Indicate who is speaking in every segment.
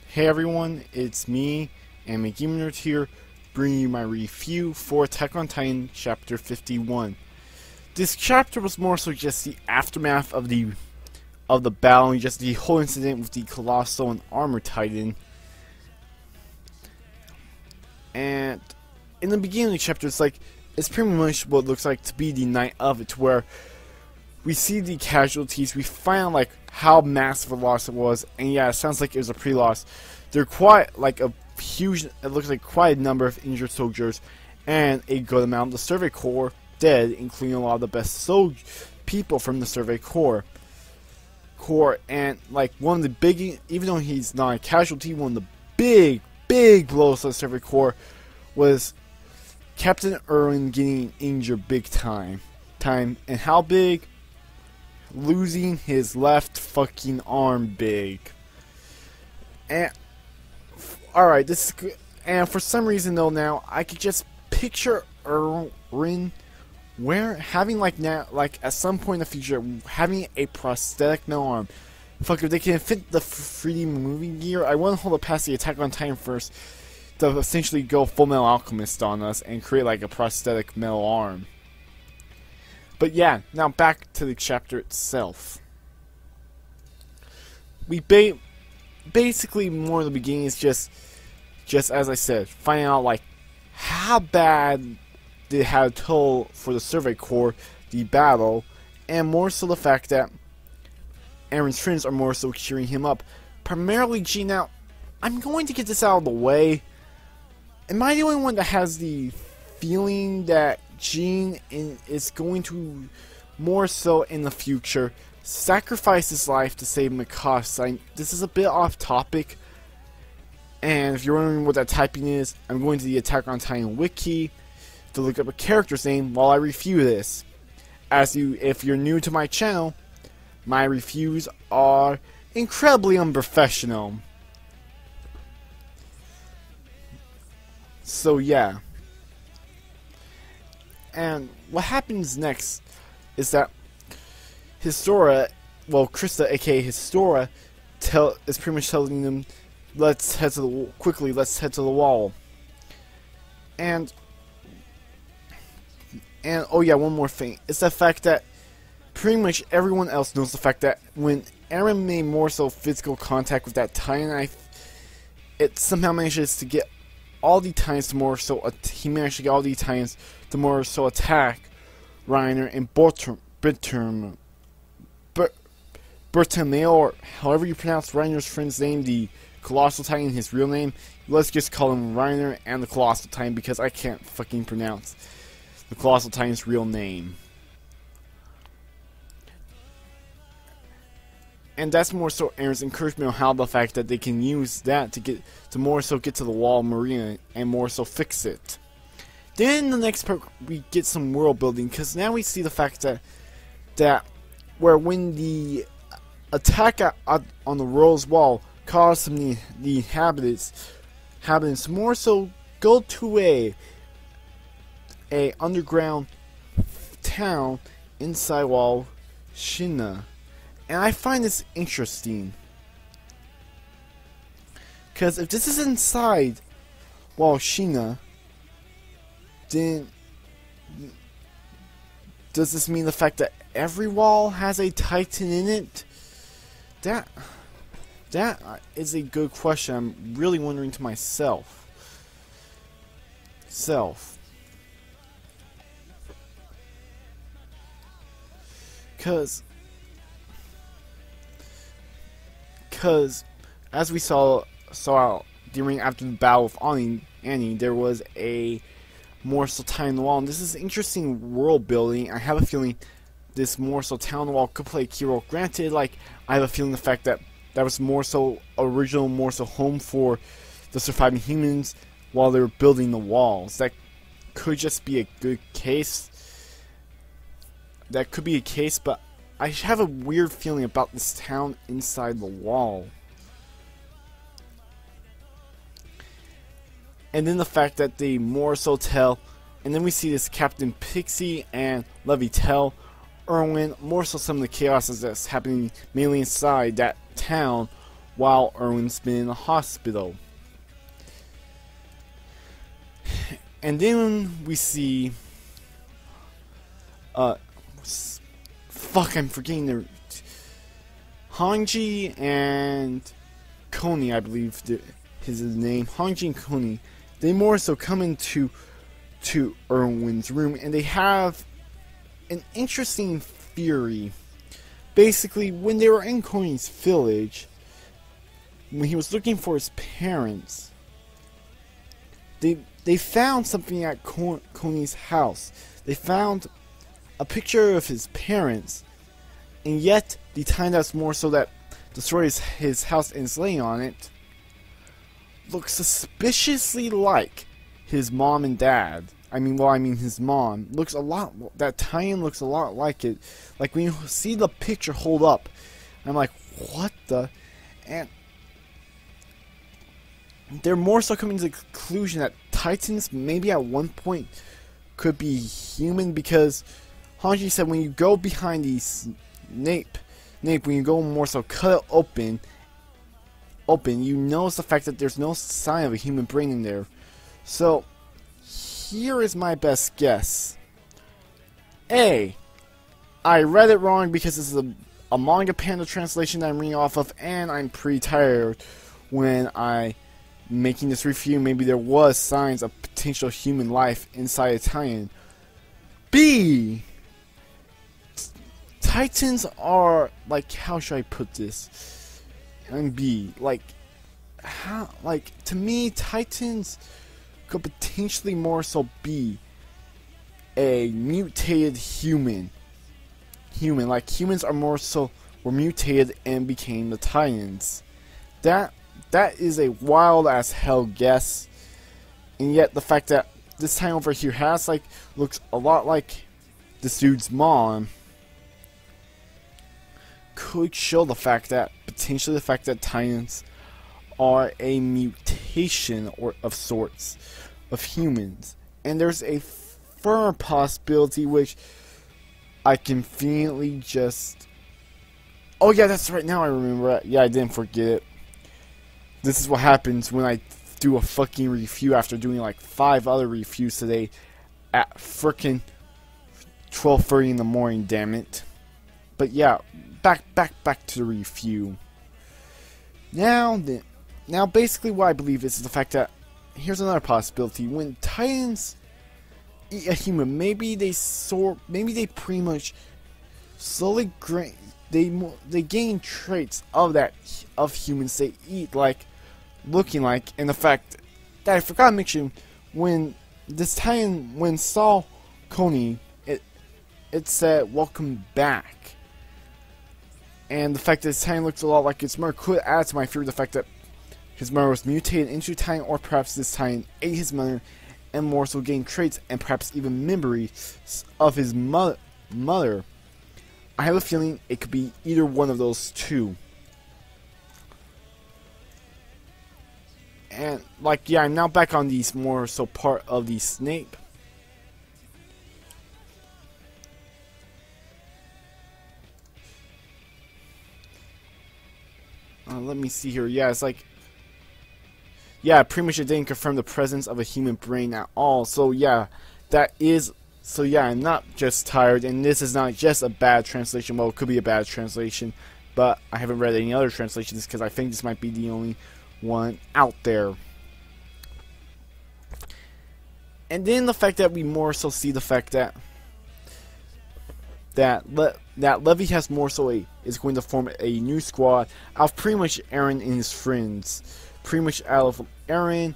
Speaker 1: Hey everyone, it's me, and McGamer here, bringing you my review for Attack on Titan Chapter 51. This chapter was more so just the aftermath of the battle, and just the whole incident with the Colossal and Armor Titan. And in the beginning of the chapter, it's pretty much what it looks like to be the night of it, where we see the casualties, we find out how massive a loss it was, and yeah, it sounds like it was a pre-loss. They're quite a huge, it looks like quite a number of injured soldiers, and a good amount of the Survey Corps dead, including a lot of the best people from the Survey Corps. And one of the big, even though he's not a casualty, one of the big blows to the Survey Corps was Captain Erwin getting injured big time. And how big? Losing his left fucking arm big. And alright, this is good. And for some reason though, now I could just picture Erwin having at some point in the future having a prosthetic no arm. Fuck, if they can fit the 3D movie gear, I want to hold it past the Attack on Titan first to essentially go Full Metal Alchemist on us and create a prosthetic metal arm. But yeah, now back to the chapter itself. We basically more in the beginning is just as I said, finding out how bad they had a toll for the Survey Corps, the battle, and more so the fact that Aaron's friends are more so cheering him up. Primarily G. Now, I'm going to get this out of the way. Am I the only one that has the feeling that Jean is going to, more so in the future, sacrifice his life to save Mikasa? This is a bit off topic, and if you're wondering what that typing is, I'm going to the Attack on Titan wiki to look up a character's name while I review this. If you're new to my channel, my reviews are incredibly unprofessional. So yeah. And what happens next is that Krista, aka Historia, is pretty much telling them, let's head to the wall. And oh yeah, one more thing. It's the fact that pretty much everyone else knows the fact that when Eren made more so physical contact with that Titan, it somehow manages to get all the Titans to more so attack Reiner and Bertomeo, or however you pronounce Reiner's friend's name, the Colossal Titan, his real name. Let's just call him Reiner and the Colossal Titan because I can't fucking pronounce the Colossal Titan's real name. And that's more so Aaron's encouragement on how the fact that they can use that to more so get to the wall marina and more so fix it. Then in the next part we get some world building, because now we see the fact that when the attack on the world's wall caused some of the inhabitants more so go to a underground town inside wall Shina. And I find this interesting, because if this is inside Wall Shina, then does this mean the fact that every wall has a Titan in it? That is a good question. I'm really wondering to myself. Because as we saw after the battle with Annie, there was a morsel Titan on the wall, and this is interesting world building. I have a feeling this morsel town on the wall could play a key role. Granted, I have a feeling the fact that was original morsel home for the surviving humans while they were building the walls. That could just be a good case. That could be a case, but I have a weird feeling about this town inside the wall. And then the fact that they more so tell, and then we see this Captain Pixie and Levi tell Erwin more so some of the chaos that's happening mainly inside that town while Erwin's been in the hospital. And then we see fuck, I'm forgetting their Hanji and Koni, I believe his name. Hanji and Koni, they more so come into Erwin's room, and they have an interesting theory. Basically, when they were in Koni's village, when he was looking for his parents, they found something at Koni's house. They found a picture of his parents, and yet the time that's more so that destroys his house and is laying on it looks suspiciously like his mom and dad. I mean his mom looks a lot. That tie-in looks a lot like it. Like when you see the picture hold up, I'm like, what the? And they're more so coming to the conclusion that Titans maybe at one point could be human, because Hanji said when you go behind these nape, when you go more so cut it open, you notice the fact that there's no sign of a human brain in there. So here is my best guess. A, I read it wrong because this is a manga panda translation that I'm reading off of, and I'm pretty tired when I making this review. Maybe there was signs of potential human life inside Italian. B, Titans are like, how should I put this? And B, like, how, like, to me, Titans could potentially more so be a mutated human. Like humans are more so were mutated and became the Titans. That is a wild as hell guess, and yet the fact that this Titan over here has looks a lot like this dude's mom could show the fact that potentially the fact that Titans are a mutation or of sorts of humans. And there's a firm possibility which I conveniently just, oh yeah, that's right, now I remember. Yeah, I didn't forget it. This is what happens when I do a fucking review after doing like 5 other reviews today at frickin' 12:30 in the morning, damn it. But yeah, back to the review. Now basically what I believe is the fact that here's another possibility. When Titans eat a human, maybe they pretty much slowly they gain traits of humans they eat, like looking like. And the fact that I forgot to mention, when this Titan saw Koni, it said welcome back. And the fact that this Titan looks a lot like its mother could add to my fear, the fact that his mother was mutated into a Titan, or perhaps this Titan ate his mother and more so gained traits and perhaps even memories of his mother. I have a feeling it could be either one of those two. And like, yeah, I'm now back on these more so part of the Snape. Let me see here. Yeah, it's like, yeah, pretty much it didn't confirm the presence of a human brain at all. So yeah, I'm not just tired, and this is not just a bad translation. Well, it could be a bad translation, but I haven't read any other translations because I think this might be the only one out there. And then the fact that we more so see the fact that Levy has more so is going to form a new squad out of pretty much Eren and his friends. Pretty much out of Eren,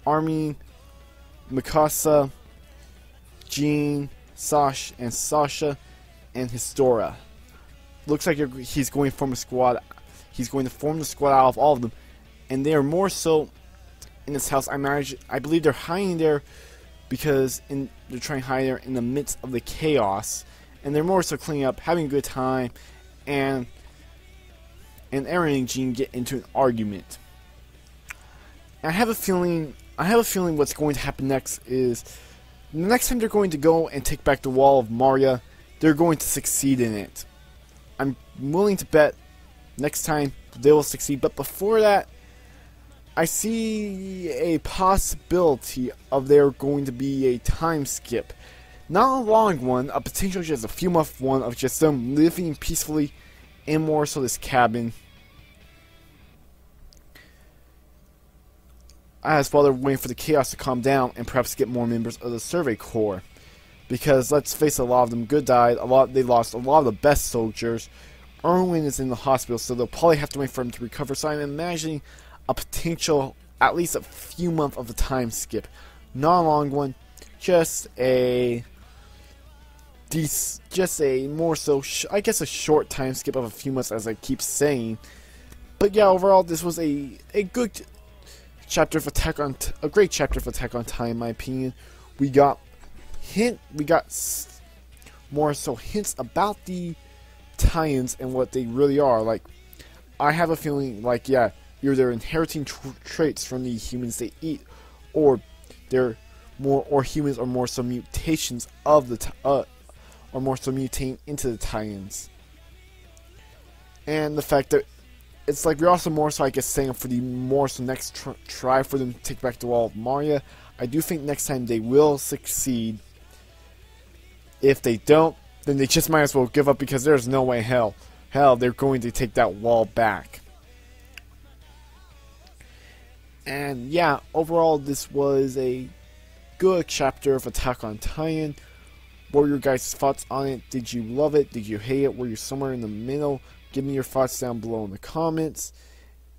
Speaker 1: Armin, Mikasa, Jean, Sasha, and Historia. Looks like he's going to form a squad. He's going to form the squad out of all of them, and they are more so in this house. I believe they're hiding there because they're trying to hide there in the midst of the chaos, and they're more so cleaning up, having a good time, and Eren and Jean get into an argument. And I have a feeling what's going to happen next is the next time they're going to go and take back the Wall of Maria, they're going to succeed in it. I'm willing to bet next time they will succeed. But before that, I see a possibility of there going to be a time skip. Not a long one, a potential just a few month one of just them living peacefully in more so this cabin. As while they're waiting for the chaos to calm down and perhaps get more members of the Survey Corps. Because let's face it, a lot of them good died, they lost a lot of the best soldiers. Erwin is in the hospital, so they'll probably have to wait for him to recover. So I'm imagining a potential, at least a few months of a time skip. Not a long one, just a more so, I guess a short time skip of a few months, as I keep saying. But yeah, overall, this was a good chapter of a great chapter of Attack on Titan, in my opinion. We got more so hints about the Titans and what they really are. Like, I have a feeling like, yeah, either they're inheriting traits from the humans they eat, or humans are more so mutations of the or more so mutating into the Titans. And the fact that it's like we're also more so, I guess, saying for the more so next try for them to take back the Wall of Maria. I do think next time they will succeed. If they don't, then they just might as well give up, because there's no way hell they're going to take that wall back. And yeah, overall this was a good chapter of Attack on Titan. What were your guys' thoughts on it? Did you love it? Did you hate it? Were you somewhere in the middle? Give me your thoughts down below in the comments.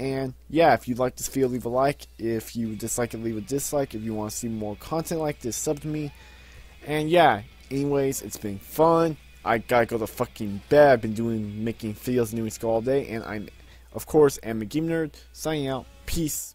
Speaker 1: And yeah, if you like this video, leave a like. If you dislike it, leave a dislike. If you want to see more content like this, sub to me. And yeah, anyways, it's been fun. I gotta go to fucking bed. I've been making videos and doing school all day. And I'm, of course, am a game nerd. Signing out. Peace.